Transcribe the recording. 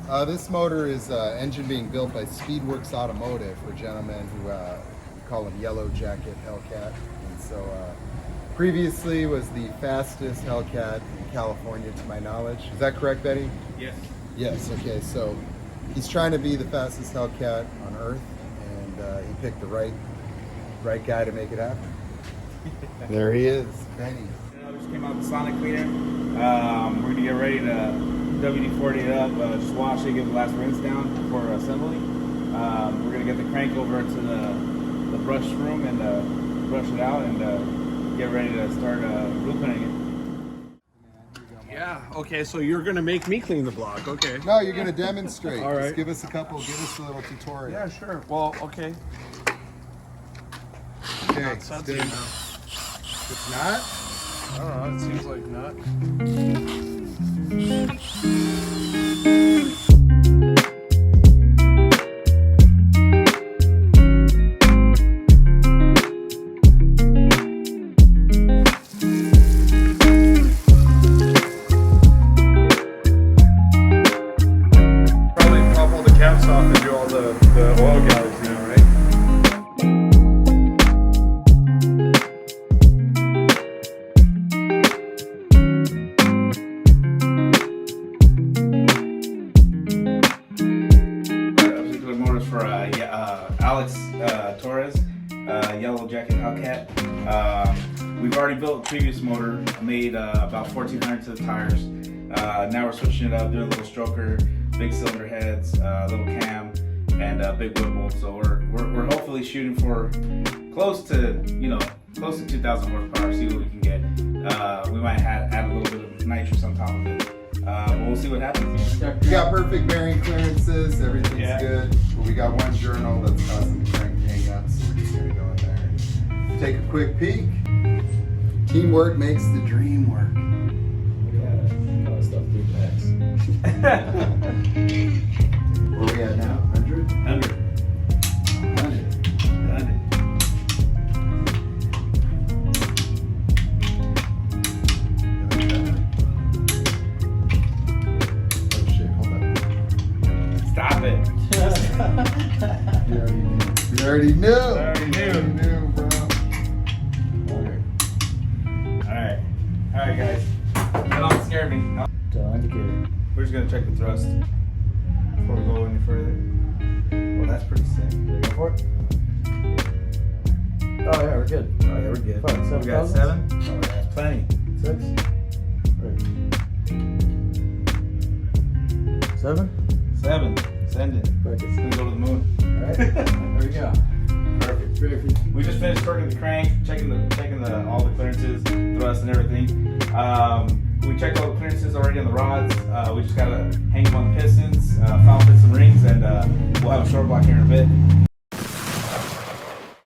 This motor is engine being built by Speedworks Automotive for gentlemen who we call them Yellow Jacket Hellcat. And so previously was the fastest Hellcat in California to my knowledge. Is that correct, Benny? Yes. Yes, okay, so he's trying to be the fastest Hellcat on Earth, and he picked the right guy to make it happen. There he is, Benny. We just came out with the Sonic cleaner. We're going to get ready to WD-40 it up, just wash it, give the last rinse down before assembly. We're going to get the crank over to the brush room and brush it out and get ready to start blueprinting it. Yeah, okay, so you're going to make me clean the block, okay. No, you're going to demonstrate. All right. Just give us a little tutorial. Yeah, sure. Well, okay. Okay, That's it Steve. now. It's not? I don't know, it seems like not. Probably pop all the caps off and do all the oil galleries now, right? Motors for Alex Torres, Yellow Jacket Hellcat. We've already built a previous motor, made about 1,400 to the tires. Now we're switching it up, doing a little stroker, big cylinder heads, little cam, and big whipple. So we're hopefully shooting for close to 2,000 horsepower. See what we can get. We might add a little bit of nitrous on top of it. But we'll see what happens. We got perfect bearing clearances, everything's good. But we got one journal that's causing the crank to hang up, so we're just gonna go in there and take a quick peek. Teamwork makes the dream work. Where we at now? 100? 100. 100. Oh shit, hold up. Stop it. You already knew. I already knew, bro. Alright guys. That don't scare me. We're just gonna check the thrust before we go any further. Well, that's pretty sick. Go for it. Oh yeah, we're good. Oh yeah, we're good. Fine, We got 7? Oh, that's plenty. 6. Right. 7. 7. Send it. Perfect. It's gonna go to the moon. Alright. There we go. Perfect. We just finished torquing the crank, checking all the clearances, thrust and everything. We checked all the clearances already on the rods. We just gotta hang them on the